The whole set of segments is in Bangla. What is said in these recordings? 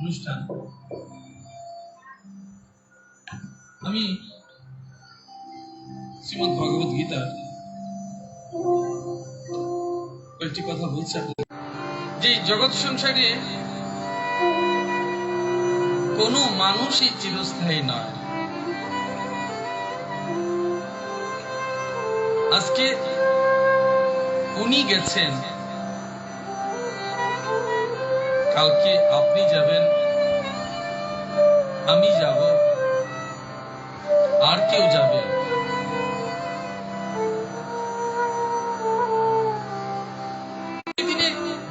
অনুষ্ঠান আমি শ্রীমদ্ ভগবত গীতার কয়েকটি কথা বলছি যে জগৎ সংসারে কোন মানুষই চিরস্থায়ী নয়। আজকে উনি গেছেন, কালকে আপনি যাবেন, আমি যাব, আর কেউ যাবে।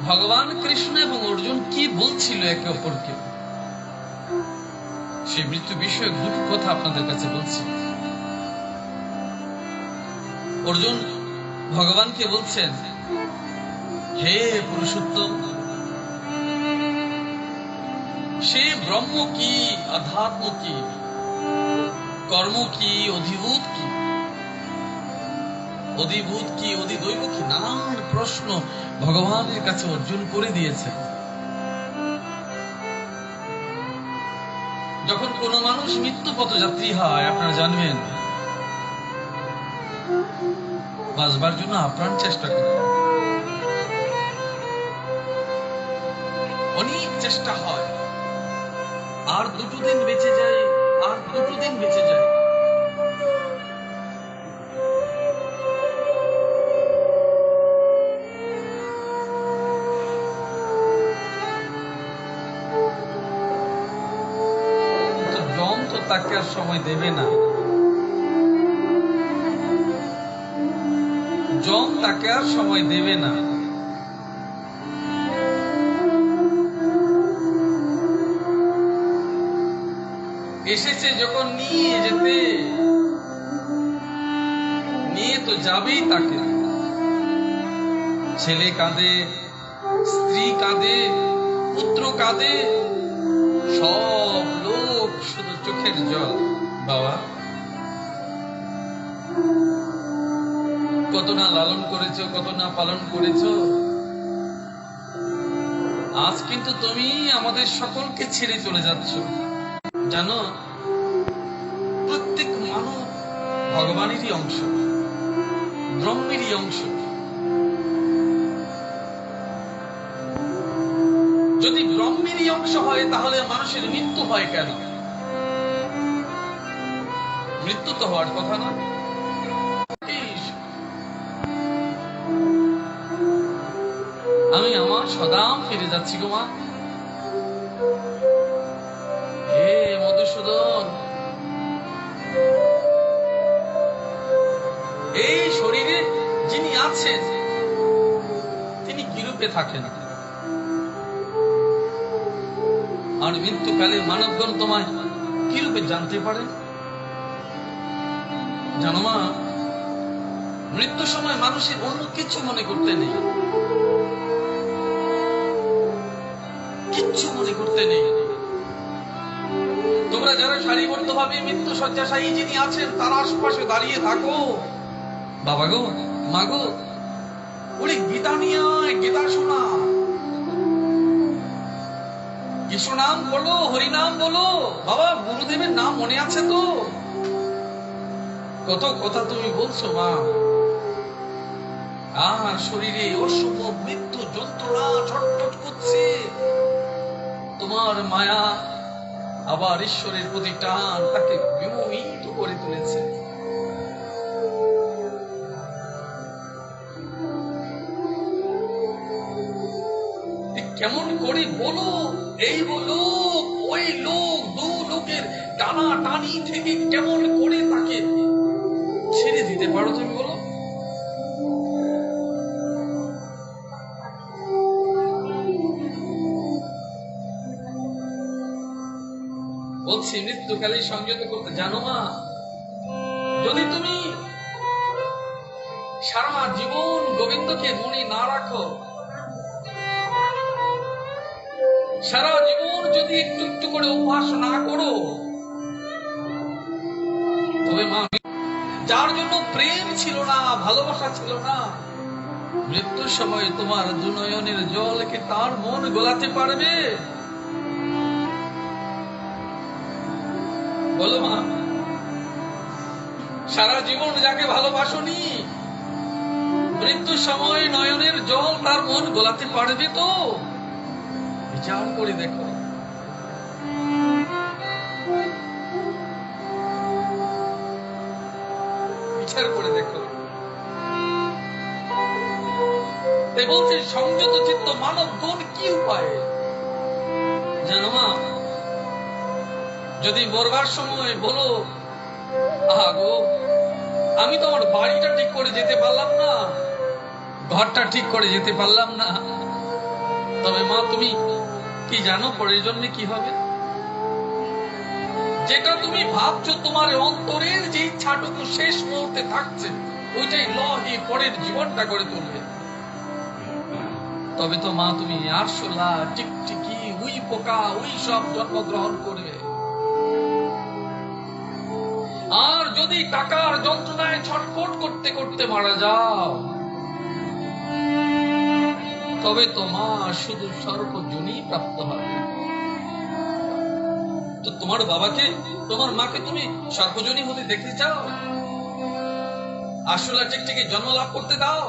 ভগবান কৃষ্ণ এবং অর্জুন কি বলছিল একে অপরকে, সে মৃত্যু বিষয়ক দুটি কথা আপনাদের কাছে বলছি। অর্জুন ভগবানকে বলছেন, হে পুরুষোত্তম, সে ব্রহ্ম কি, আধ্যাত্ম কি, কর্ম কি, অধিভূত কি, অধিভূত কি, অধিদৈব কি, নানান প্রশ্ন ভগবানের কাছে অর্জুন করে দিয়েছে। যখন কোন মানুষ মৃত্যু পথযাত্রী হয়, আপনারা জানবেন, বাঁচবার জন্য আপ্রাণ চেষ্টা করে, অনেক চেষ্টা হয়, আর দুটো দিন বেঁচে যায়, আর দুটো দিন বেঁচে যায়। জম তো তাকে আর সময় দেবে না, জম তাকে আর সময় দেবে না। এসেছে যখন নিয়ে যেতে, নিয়ে তো যাবেই তাকে। ছেলে কাঁদে, স্ত্রী কাঁদে, পুত্র কাঁদে, সব লোক শুধু চোখের জল। বাবা কত না লালন করেছো, কত না পালন করেছো, আজ কিন্তু তুমি আমাদের সকলকে ছেড়ে চলে যাচ্ছ। জানো, প্রত্যেক মানব ভগবানেরই অংশ, ব্রহ্মেরই অংশ। যদি ব্রহ্মেরই অংশ হয়, তাহলে মানুষের মৃত্যু হয় কেন? মৃত্যু তো হওয়ার কথা না। আমি আমার সদাম ফিরে যাচ্ছি গো মা। হে মধুসূদন, এই শরীরে যিনি আছেন তিনি কিরূপে থাকেন, আর মৃত্যুকালে মানবগণ তোমায় কিরূপে জানতে পারে? জানো মা, মৃত্যুর সময় মানুষের অন্য কিছু মনে করতে নেই, কিচ্ছু মনে করতে নেই। তোমরা যারা সারিবদ্ধ ভাবে মৃত্যু শয্যাশায়ী যিনি আছেন তার আশপাশে দাঁড়িয়ে থাকো। বাবা গো, মা গো, ওরে গীতা নিয়ে আয়, গীতা শোনা, কৃষ্ণ নাম বলো, হরিনাম বলো। বাবা গুরুদেবের নাম মনে আছে তো? কত কথা তুমি বলছো মা। আর শরীরে অশুভ মৃত্যু যন্ত্রণা ছটফট করছে, তোমার মায়া আবার ঈশ্বরের প্রতি টান তাকে বিমোহিত করে তুলেছে। কেমন করে বলো, এই লোক ওই লোক, দু লোকের টানা টানি থেকে কেমন করে তাকে ছেড়ে দিতে পারো তুমি বলো? বলছি মৃত্যুকালে সংযত করতে জানো মা? যদি তুমি সারা জীবন গোবিন্দকে মনে না রাখো, সারা জীবন যদি একটু একটু করে অভ্যাস না করো, তবে মা, যার জন্য প্রেম ছিল না, ভালোবাসা ছিল না, মৃত্যুর সময় তোমার দুনয়নের জলকে তার মন গোলাতে পারবে? বলো মা, সারা জীবন যাকে ভালোবাসনি, মৃত্যুর সময় নয়নের জল তার মন গোলাতে পারবে তো? বিচার করে দেখো। বিচার করে দেখো। তাই বলছে সংযত চিত্ত মানব গুণ কি উপায় জানো মা? যদি মরবার সময় বলো, আহা গো, আমি তো আমার বাড়িটা ঠিক করে যেতে পারলাম না, ঘরটা ঠিক করে যেতে পারলাম না, তবে মা তুমি কি জানো পরের জন্মে কি হবে? যেটা তুমি ভাবছো তোমার অন্তরের যে ইচ্ছাটুকু শেষ মুহূর্তে থাকছে, ওইটাই লহে পরের জীবনটা করে তুলবে। তবে তো মা তুমি আরশোলা, টিকটিকি, উই পোকা, ওই সব জন্মগ্রহণ করবে। আর যদি টাকার যন্ত্রণায় ছটফট করতে করতে মারা যাও, তবে তো মা শুধু সর্বজনই প্রাপ্ত হবে। তো তোমার বাবাকে, তোমার মাকে তুমি সর্বজনী হতে দেখতে চাও? আসলে টিকটিকি জন্ম লাভ করতে দাও?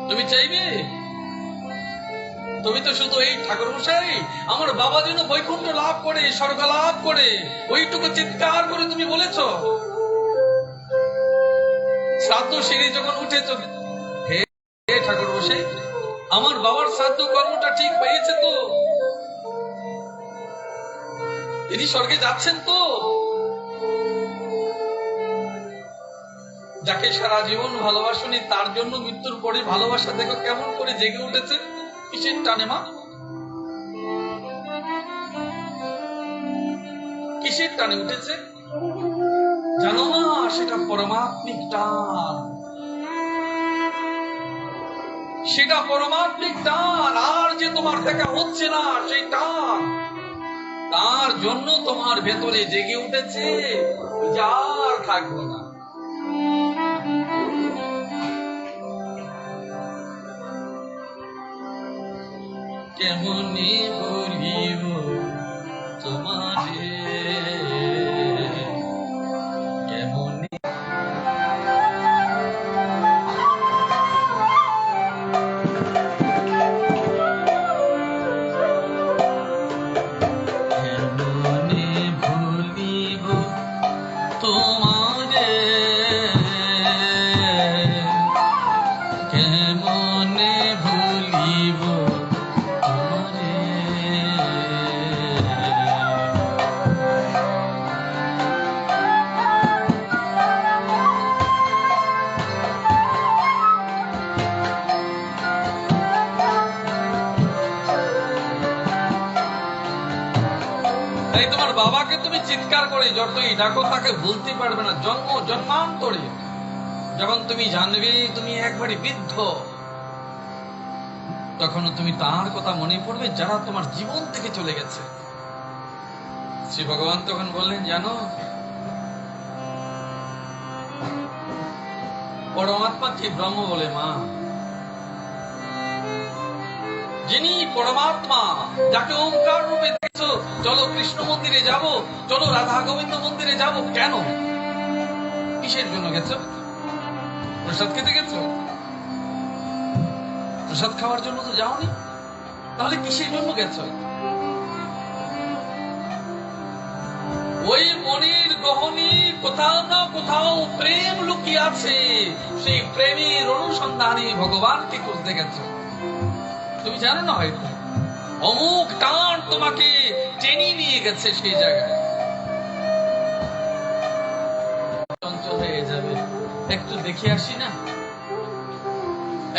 তুমি চাইবে? তুমি তো শুধু এই ঠাকুর মশাই আমার বাবা যেন বৈকুণ্ঠ লাভ করে, স্বর্গ লাভ করে, ওইটুকু চিৎকার করে তুমি বলেছ। শ্রাদ্ধ সিঁড়ি যখন উঠেছ, হে ঠাকুর মশাই, আমার বাবার শ্রাদ্ধ কর্মটা ঠিক হয়েছে তো? তিনি স্বর্গে যাচ্ছেন তো? যাকে সারা জীবন ভালোবাসনি, তার জন্য মৃত্যুর পরে ভালোবাসা দেখো কেমন করে জেগে উঠেছে। কিসের টানে মা? কিসের টানে উঠেছে জানো না? সেটা পরমাত্মিক টান, সেটা পরমাত্মিক টান। আর যে তোমার দেখা হচ্ছে না সেই টান, তার জন্য তোমার ভেতরে জেগে উঠেছে, আর থাকবো না। কেমনে বলিব তোমারে, কেমনে কেমনে ভুলিব তোমারে, কেমনে ভুলিব তোমার বাবাকে তুমি চিৎকার করে যতই ডাকো তাকে ভুলতে পারবে না। জন্ম জন্মান্তরে যখন তুমি জানবে তুমি একবারে বৃদ্ধ, তখন তুমি তার কথা মনে পড়বে যারা তোমার জীবন থেকে চলে গেছে। শ্রী ভগবান তখন বললেন, জানো পরমাত্মা কি ব্রহ্ম বলে মা? যিনি পরমাত্মা, যাকে ওমকার রূপে দেখছো, চলো কৃষ্ণ মন্দিরে যাব, চলো রাধা গোবিন্দ মন্দিরে যাব, কেন? কিসের জন্য গেছো? প্রসাদ খেতে গেছো? প্রসাদ খাওয়ার জন্য তো যাওনি, তাহলে কিসের জন্য গেছো? ওই মনের গহনে কোথাও না কোথাও প্রেম লুকিয়ে আছে, সেই প্রেমের অনুসন্ধানে ভগবানকে খুঁজতে গেছো। তুমি জানো না হয়তো, অমুক টান তোমাকে টেনে নিয়ে গেছে সেই জায়গায়, চঞ্চল হয়ে যাবে। একটু দেখে আসি না,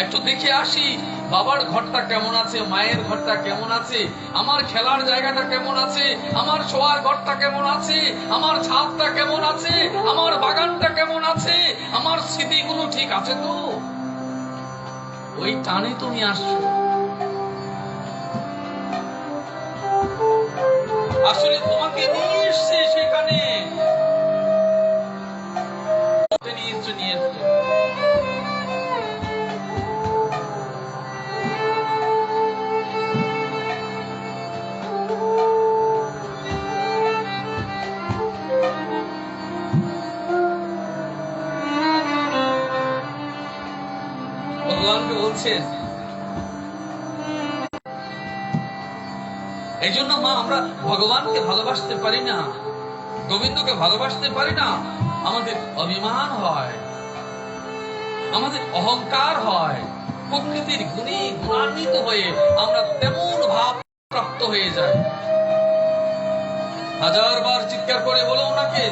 একটু দেখে আসি বাবার ঘরটা কেমন আছে, মায়ের ঘরটা কেমন আছে, আমার খেলার জায়গাটা কেমন আছে, আমার শোয়ার ঘরটা কেমন আছে, আমার ছাদটা কেমন আছে, আমার বাগানটা কেমন আছে, আমার স্মৃতিগুলো ঠিক আছে তো? ওই টানে তুমি আসছো। আসলে তোমাকে নিয়ে এসছে সেখানে, নিয়ে এসছে। ভগবানকে বলছেন, এই জন্য মা আমরা ভগবানকে ভালোবাসতে পারি না, গোবিন্দকে ভালোবাসতে পারি না। আমাদের অভিমান হয়, আমাদের অহংকার হয়, প্রকৃতির গুণে গুণান্বিত হয়ে আমরা তেমন ভাব প্রাপ্ত হয়ে যাই। হাজারবার চিৎকার করে বলো ওনাকে,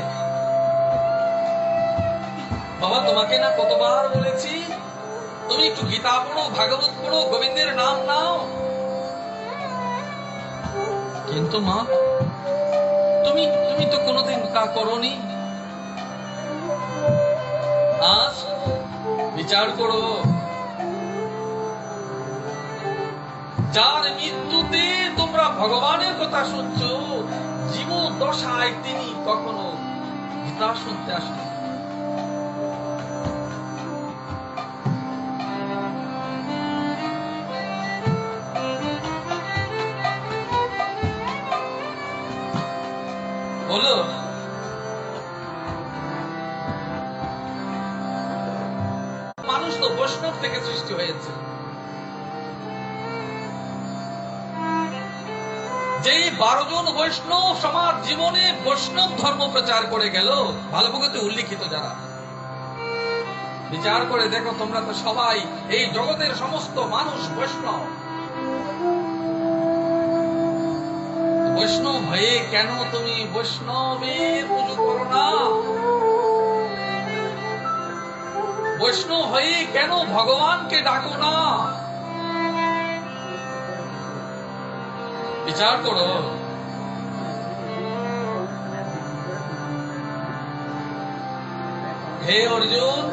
বাবা তোমাকে না কতবার বলেছি তুমি একটু গীতা পড়ো, ভাগবত পড়ো, গোবিন্দের নাম নাও। কিন্তু মা তুমি তুমি তো কোনোদিন তা করোনি। আজ বিচার করো, যার মৃত্যুতে তোমরা ভগবানের কথা শুনছো, জীবন দশায় তিনি কখনো গীতা শুনতে আসেন। বলো মানুষ তো বৈষ্ণব থেকে সৃষ্টি হয়েছে, যে 12 জন বৈষ্ণব সমাজ জীবনে বৈষ্ণব ধর্ম প্রচার করে গেল, ভালোভাবে উল্লিখিত যারা, বিচার করে দেখো তোমরা তো সবাই এই জগতের সমস্ত মানুষ বৈষ্ণব। বৈষ্ণব হয়ে কেন তুমি বৈষ্ণবের পুজো করো না? বৈষ্ণব হয়ে কেন ভগবানকে ডাকো না? বিচার করো। হে অর্জুন,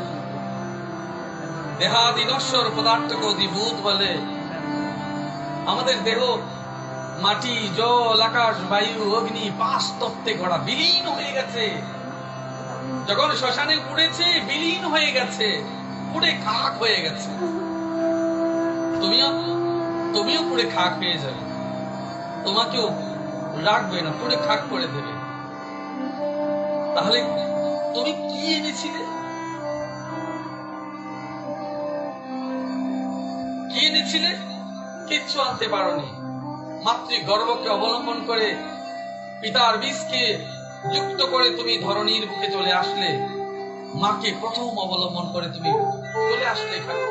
দেহাদি নশ্বর পদার্থকে অধিভূত বলে। আমাদের দেহ মাটি, জল, আকাশ, বায়ু, অগ্নি 5 তত্ত্বে গড়া, বিলীন হয়ে গেছে। যখন শ্মশানে পুড়েছে বিলীন হয়ে গেছে, পুড়ে খাক হয়ে গেছে। তুমিও পুড়ে খাক হয়ে যাবে, তোমাকেও রাখবে না, পুড়ে খাক করে দেবে। তাহলে তুমি কি এনেছিলে? কি এনেছিলে? কিচ্ছু আনতে পারোনি। মাতৃ গর্ভকে অবলম্বন করে পিতার বীজকে যুক্ত করে তুমি ধরণীর বুকে চলে আসলে, মাকে প্রথম অবলম্বন করে তুমি চলে আসলে এখানে।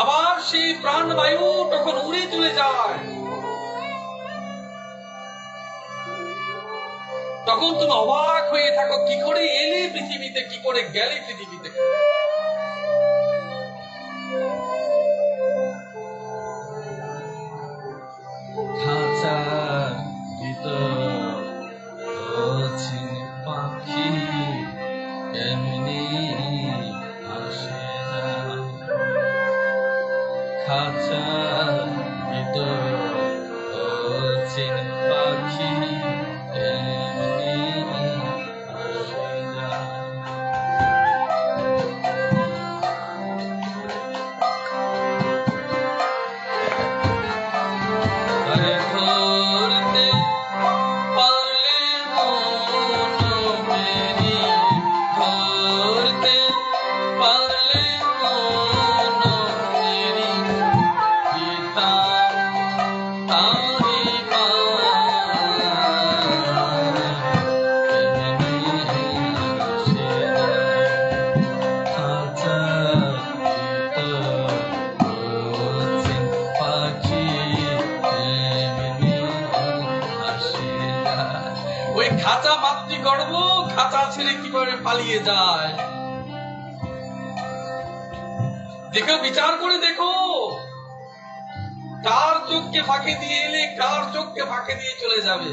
আবার সেই প্রাণবায়ু তখন উড়ে চলে যায়, তখন তুমি অবাক হয়ে থাকো, কি করে এলে পৃথিবীতে, কি করে গেলে পৃথিবীতে। খাঁচার ভিতর পাখি এমনি আসে না, খাঁচার ভিতর পাখি গর্ব খাঁচা ছেড়ে কিভাবে পালিয়ে যায়। দেখো, বিচার করে দেখো, কার চোখকে ফাঁকে দিয়ে এলে কার চোখকে ফাঁকে দিয়ে চলে যাবে।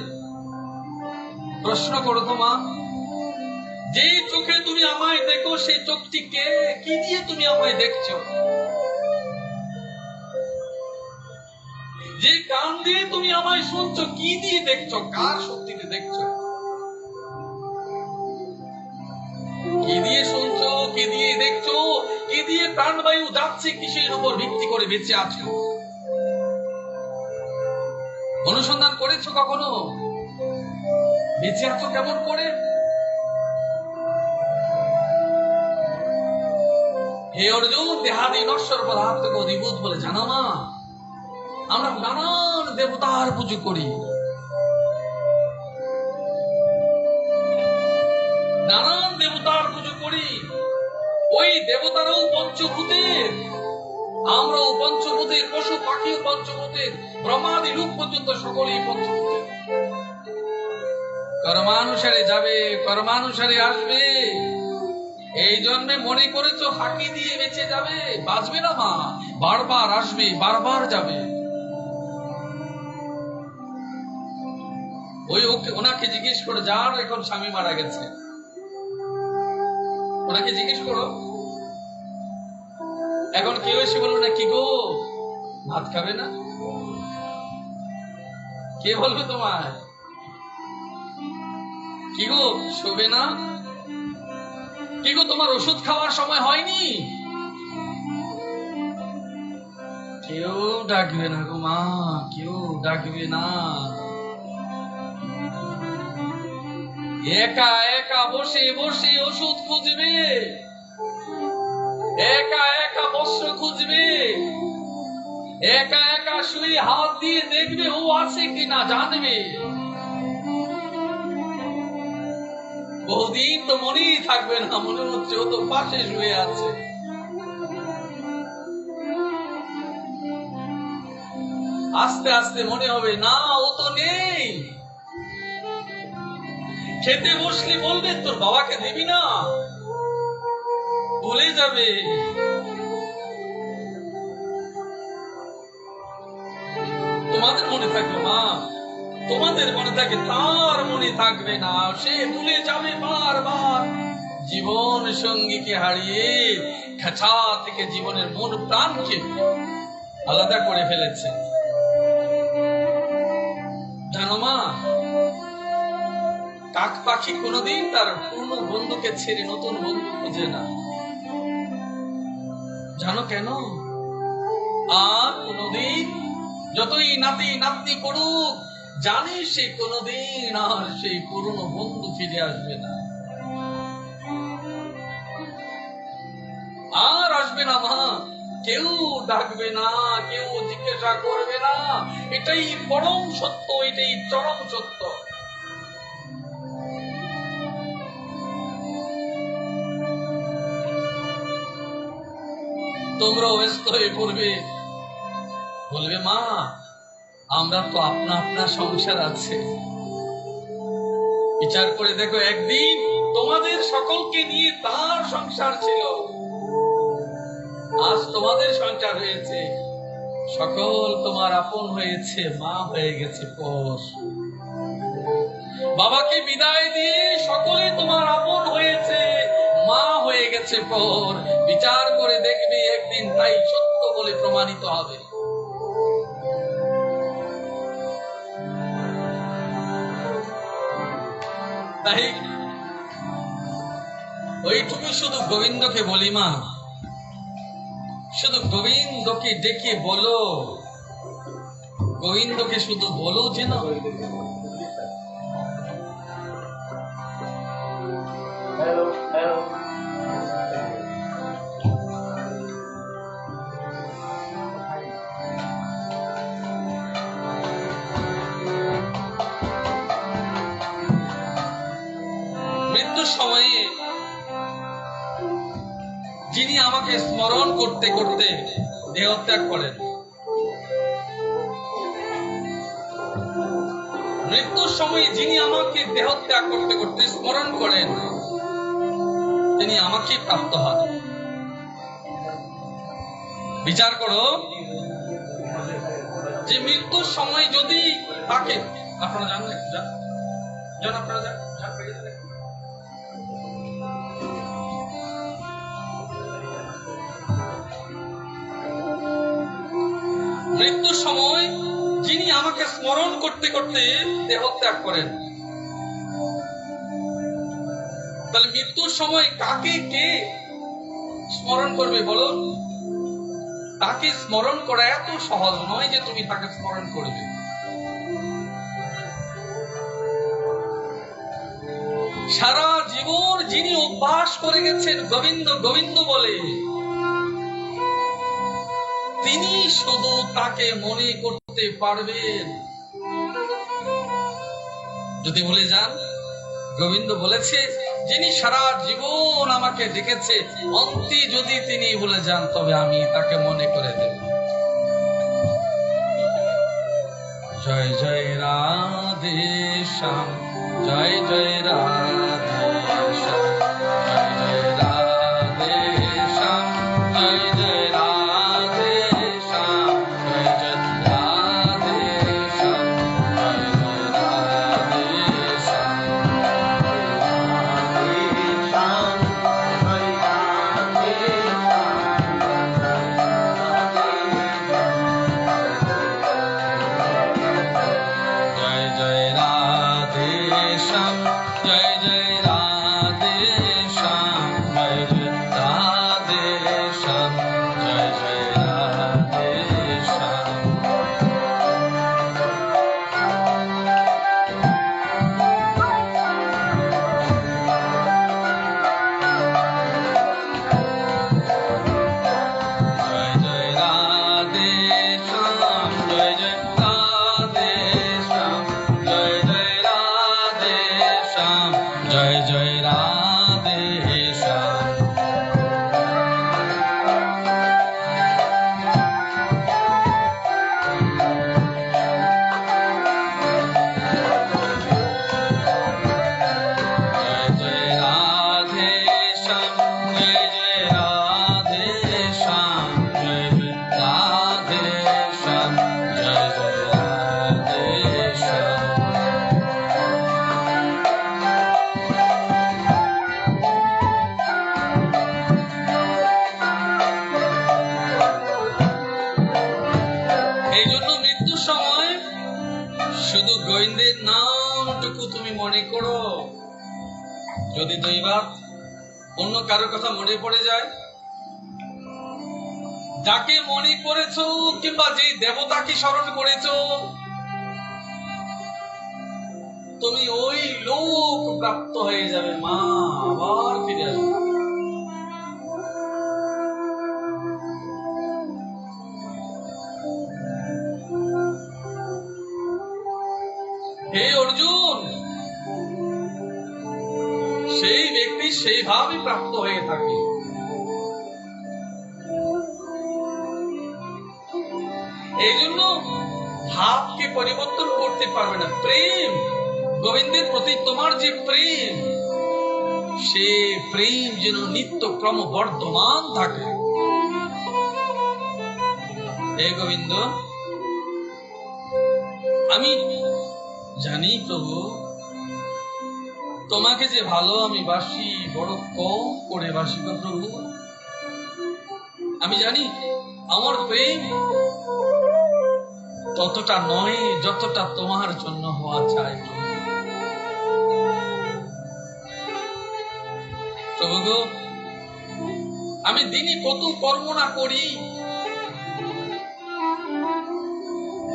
প্রশ্ন করো তো মা, যে চোখে তুমি আমায় দেখো সেই চোখটি কে? কি দিয়ে তুমি আমায় দেখছো? যে কান দিয়ে তুমি আমায় শুনছো, কি দিয়ে দেখছো? কার শক্তিতে দেখছো? কি দিয়ে শুনছো, কি দিয়ে দেখছো, কি দিয়ে প্রাণবায়ু যাচ্ছে, কিসের উপর ভিত্তি করে বেঁচে আছো? অনুসন্ধান করেছো কখনো? বেঁচে আছো কেমন করে? হে অর্জুন, দেহাদি নশ্বর পদার্থকে অধিভূত বলে জানো না? আমরা নানান দেবতার পুজো করি, নানান দেবতার পুজো করি। ওই দেবতারাও পঞ্চভূতের, আমরাও পঞ্চভূতের, পশু পাখিও পঞ্চভূতের, ব্রহ্মাদি লোক পর্যন্ত সকলেই পঞ্চভূতের। কর্মানুসারে যাবে, কর্মানুসারে আসবে। এই জন্মে মনে করেছো ফাঁকি দিয়ে বেঁচে যাবে? বাঁচবে না মা, বারবার আসবে, বারবার যাবে। ওনাকে জিজ্ঞেস করো, যার এখন স্বামী মারা গেছে, ওনাকে জিজ্ঞেস করো, এখন কেউ এসে বললো না, কি গো ভাত খাবে না? কে বলবে তোমায়? কি গো শোবে না? কি গো তোমার ওষুধ খাওয়ার সময় হয়নি? কেউ ডাকবে না গো মা, কেউ ডাকবে না। একা একা বসে বসে ওষুধ খুঁজবে, একা একা বস্ত্র খুঁজবে, একা একা শুয়ে হাত দিয়ে দেখবে ও আছে কিনা জানবে। বহুদিন তো মনেই থাকবে না, মনে হচ্ছে ও তো পাশে শুয়ে আছে। আস্তে আস্তে মনে হবে না, ও তো নেই। খেতে বসলে বলবে তোর বাবাকে দিবি না, ভুলে যাবে। তোমাদের মনে থাকবে মা, তোমাদের মনে থাকে, তার মনে থাকবে না, সে ভুলে যাবে বারবার। জীবন সঙ্গীকে হারিয়ে খাঁচা থেকে জীবনের মন প্রাণকে আলাদা করে ফেলেছে। জানো মা, কাক পাখি কোনোদিন তার পুরনো বন্ধুকে ছেড়ে নতুন বন্ধু খুঁজে না। জানো কেন? আর কোনোদিন যতই নাতি নাতনি করুক, জানে সে কোনোদিন আর সেই পুরনো বন্ধু ফিরে আসবে না, আর আসবে না মা। কেউ ডাকবে না, কেউ জিজ্ঞাসা করবে না। এটাই পরম সত্য, এটাই চরম সত্য। তোমরাও ব্যস্ত হয়ে পড়বে, বলবে মা আমরা তো আপনা আপনা সংসার আছে। বিচার করে দেখো, একদিন তোমাদের সকলকে নিয়ে তার সংসার ছিল, আজ তোমাদের সংসার হয়েছে, সকল তোমার আপন হয়েছে, মা হয়ে গেছে পর। বাবাকে বিদায় দিয়ে সকলে তোমার আপন হয়েছে, মা হয়ে গেছে পর। বিচার করে দেখবে একদিন তাই সত্য বলে প্রমাণিত হবে। তাই ওইটুকু শুধু গোবিন্দকে বলি মা, শুধু গোবিন্দকে ডেকে বলো, গোবিন্দকে শুধু বলো যেন মৃত্যুর সময়ে যিনি আমাকে স্মরণ করতে করতে দেহত্যাগ করেন, মৃত্যুর সময় যিনি আমাকে দেহ ত্যাগ করতে করতে স্মরণ করেন, তিনি আমাকে প্রাপ্ত হন। বিচার করো যে মৃত্যুর সময় যদি তাকে, আপনারা জানেন, যান আপনারা যান। মৃত্যুর সময় যিনি আমাকে স্মরণ করতে করতে দেহ ত্যাগ করেন, তাহলে মৃত্যুর সময় কাকে কে স্মরণ করবে বলো? তাকে স্মরণ করা এত সহজ নয় যে তুমি তাকে স্মরণ করবে। সারা জীবন যিনি অভ্যাস করে গেছেন গোবিন্দ গোবিন্দ বলে, তিনি শুধু তাকে মনে করতে পারবেন। যদি ভুলে যান, গোবিন্দ বলেছে যিনি সারা জীবন আমাকে ডেকেছে, অন্তে যদি তিনি ভুলে যান তবে আমি তাকে মনে করে দেব। জয় জয় রাধে শ্যাম, জয় জয় রাধে শ্যাম, জয় জয় রাধে শ্যাম, জয় জয় রাধে শ্যাম, জয় জয় রাধে শ্যাম, জয় জয় রাধে শ্যাম, জয় জয় রাধে শ্যাম, জয় জয় রাধে শ্যাম, জয় জয় রাধে শ্যাম। জয় জয় রাধে শ্যাম, জয় জয় রাধে শ্যাম, জয় জয় রাধে শ্যাম, জয় জয় রাধে শ্যাম। জয় জয় রাধে শ্যাম, জয় জয় রাধে শ্যাম, জয় জয় রাধে শ্যাম, জয় জয় রাধে শ্যাম। এই জন্য মৃত্যুর সময় শুধু গোবিন্দের নামটুকু তুমি মনে করো। যদি দুইবার অন্য কারোর কথা মনে পড়ে যায়, যাকে মনে করেছো কিংবা যে দেবতাকে স্মরণ করেছো, তুমি ওই লোক প্রাপ্ত হয়ে যাবে, মা আবার ফিরে আসবে। হে অর্জুন, সেই ব্যক্তি সেইভাবে প্রাপ্ত হয়ে থাকে। এই জন্য ভাবকে পরিবর্তন করতে পারবে না। প্রেম, গোবিন্দের প্রতি তোমার যে প্রেম, সে প্রেম যেন নিত্য ক্রমবর্ধমান থাকে। হে গোবিন্দ, আমি জানি প্রভু, তোমাকে যে ভালো আমি বাসি, বড় কম করে বাসি গো প্রভু। আমি জানি আমার প্রেম ততটা নয় যতটা তোমার জন্য হওয়া চাই। প্রভু গো, আমি দিনে কত কর্ম না করি,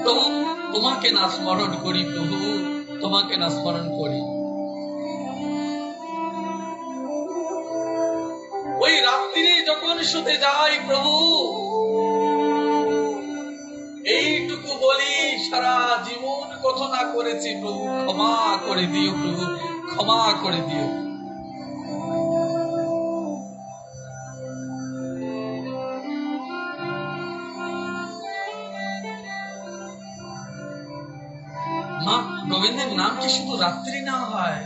প্রভু তোমাকে না স্মরণ করি, প্রভু তোমাকে না স্মরণ করি। ওই রাত্রিরে যখন শুতে যাই প্রভু, এইটুকু বলি, সারা জীবন কত না করেছি প্রভু, ক্ষমা করে দিও প্রভু, ক্ষমা করে দিও। মা, গোবিন্দের নাম কি শুধু রাত্রি না হয়?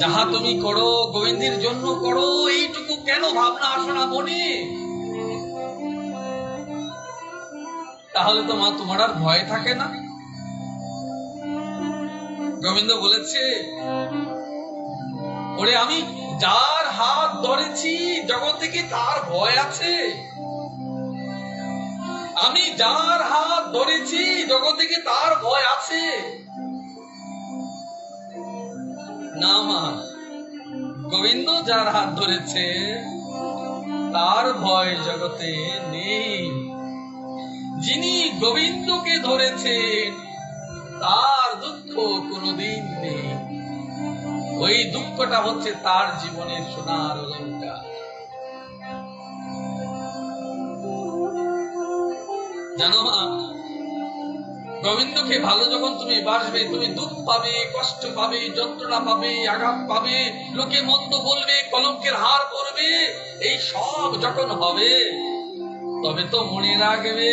যাহা তুমি করো গোবিন্দের জন্য করো, এইটুকু কেন ভাবনা আসো না মনে? তাহলে তো মা তোমার আর ভয় থাকে না। গোবিন্দ বলেছে, ওরে আমি যার হাত ধরেছি জগতে কি তার ভয় আছে? আমি যার হাত ধরেছি জগতে কি তার ভয় আছে? না মা, গোবিন্দ যার হাত ধরেছে তার ভয় জগতে নেই। যিনি গোবিন্দকে ধরেছেন তার দুঃখ কোনদিন নেই। ওই দুঃখটা হচ্ছে তার জীবনের সোনার অলংকার। জানো মা, গোবিন্দকে ভালো যখন তুমি বাসবে, তুমি দুঃখ পাবে, কষ্ট পাবে, যন্ত্রণা পাবে, আঘাত পাবে, লোকে মন্দ বলবে, কলঙ্কের হার পড়বে, এই সব যখন হবে তবে তো মনে রাখবে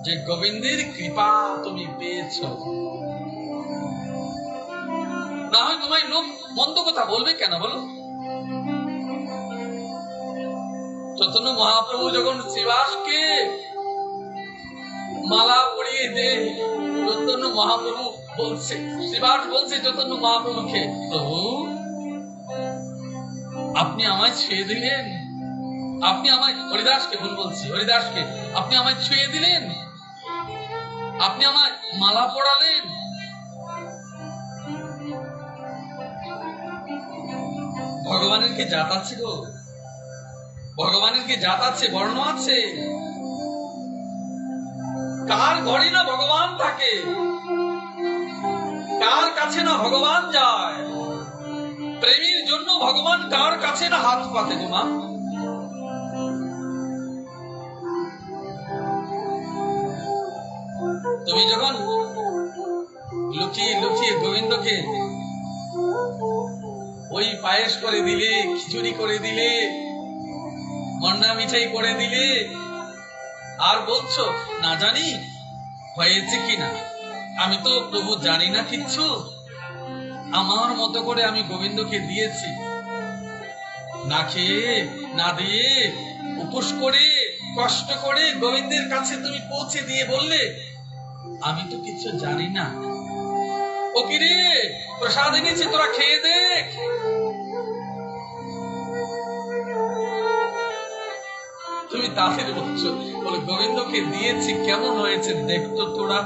যে গোবিন্দের কৃপা তুমি পেয়েছ। না হয় তোমায় লোক মন্দ কথা বলবে কেন বলো? চৈতন্য মহাপ্রভু যখন শ্রীবাসকে মালা পরিয়ে দে, চৈতন্য মহাপ্রভু বলছে, শ্রীবাস বলছে চৈতন্য মহাপ্রভুকে, প্রভু আপনি আমায় ছুঁয়ে দিলেন, আপনি আমায়, হরিদাসকে ভুল বলছি, হরিদাসকে আপনি আমায় ছুঁয়ে দিলেন, আপনি আমায় মালা পরালেন। ভগবানের কি জাত আছে গো? ভগবানের কি জাত আছে, বর্ণ আছে? কার ঘরে না ভগবান থাকে, কার কাছে না ভগবান যায়? প্রেমের জন্য ভগবান কার কাছে না হাত পাতে গো মা? তুমি যখন লুকিয়ে লুকিয়ে গোবিন্দকে ওই পায়েস করে দিলে, খিচুড়ি করে দিলে, মন্ডা মিঠাই করে দিলে, আর বলছো না জানি হয়েছে কিনা, আমি তো প্রভু জানি না কিচ্ছু, আমার মতো করে আমি গোবিন্দকে দিয়েছি, না খেয়ে না দিয়ে উপোস করে কষ্ট করে গোবিন্দের কাছে তুমি পৌঁছে দিয়ে বললে আমি তো কিছু জানি না। ও কি রে, প্রসাদ এনেছি, তোরা খেয়ে দেখ। তুমি তাদের বলছো, বলে গোবিন্দকে দিয়েছি, কেমন হয়েছে দেখতো তোরা।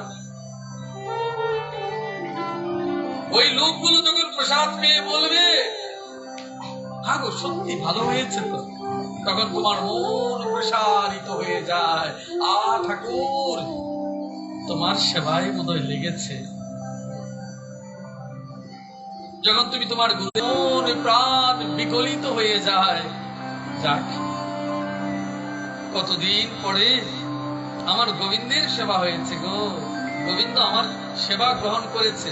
ওই লোকগুলো যখন প্রসাদ পেয়ে বলবে হ্যাঁ গো সত্যি ভালো হয়েছে তো, তখন তোমার মন প্রসারিত হয়ে যায়। ঠাকুর তোমার সেবায় বোধহয় লেগেছে। যখন তুমি তোমার মন প্রাণ বিকলিত হয়ে যায়, যাক কতদিন পরে আমার গোবিন্দের সেবা হয়েছে গো, গোবিন্দ আমার সেবা গ্রহণ করেছে।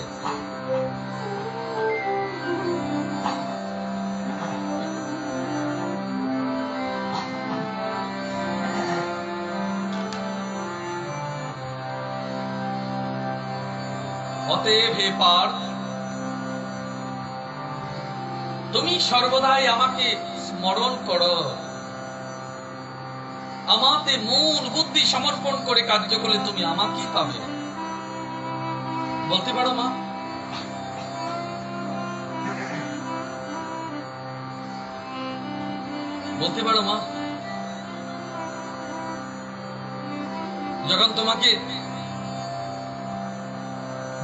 অতএব হে পার্থ, তুমি সর্বদাই আমাকে স্মরণ করো, আমাতে মন বুদ্ধি সমর্পণ করে কার্য করলে তুমি আমাকেই পাবে। বলতে পারো মা? বলতে পারো মা? যখন তোমাকে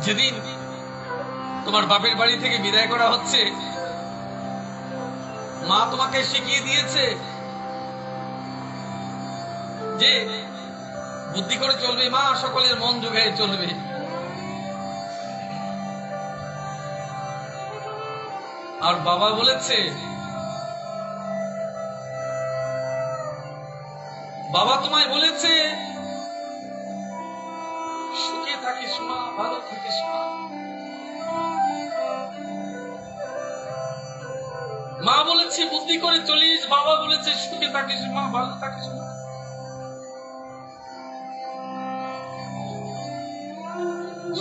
যেদিন তোমার বাপের বাড়ি থেকে বিদায় করা হচ্ছে, মা তোমাকে শিখিয়ে দিয়েছে যে বুদ্ধি করে চলবে মা, সকলের মন জোগায় চলবে। আর বাবা বলেছে, বাবা তোমায় বলেছে সুখে থাকিস মা, ভালো থাকিস মা। মা বলেছে বুদ্ধি করে চলিস, বাবা বলেছে সুখে থাকিস মা, ভালো থাকিস মা।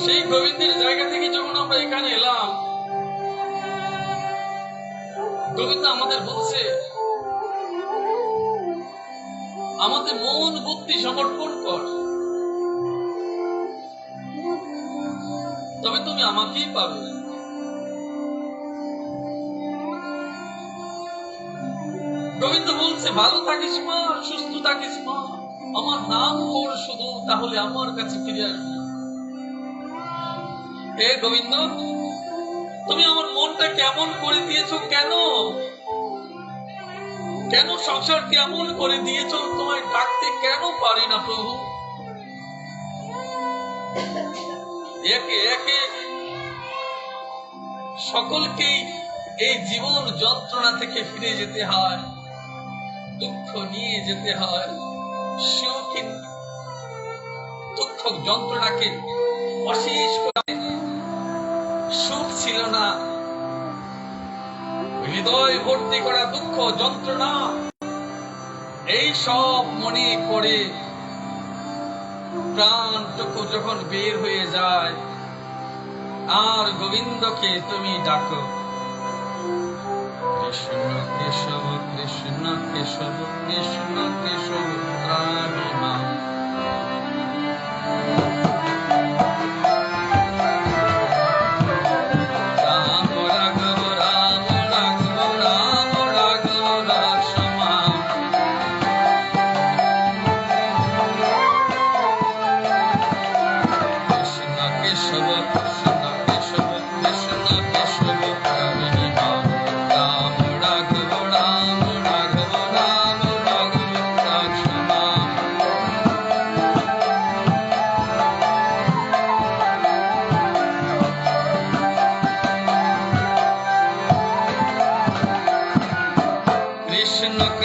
সেই গোবিন্দের জায়গা থেকে যখন আমরা এখানে এলাম, গোবিন্দ আমাদের বলছে আমাদের মন বুদ্ধি সমর্পণ কর, তবে তুমি আমাকেই পাবে। গোবিন্দ বলছে ভালো থাকিস মা, সুস্থ থাকিস মা, আমার নাম কর শুধু, তাহলে আমার কাছে ফিরে আসবি। হে গোবিন্দ, তুমি আমার মনটা কেমন করে দিয়েছো, কেন কেন সংসার কেমন করে দিয়েছো, তোমায় ডাকতে কেন পারি না প্রভু। একে একে সকলকেই এই জীবন যন্ত্রণা থেকে ফিরে যেতে হয়, দুঃখ নিয়ে যেতে হয়। সেও কিন্তু দুঃখ যন্ত্রণাকে অশেষ করে, সুখ ছিল না, হৃদয় ভর্তি করা দুঃখ যন্ত্রণা, এই সব মনে করে প্রাণটুকু যখন বের হয়ে যায়, আর গোবিন্দকে তুমি ডাকো, কৃষ্ণ কেশব কৃষ্ণ কেশব কৃষ্ণ কেশব ত্রাহি মাম। Krishna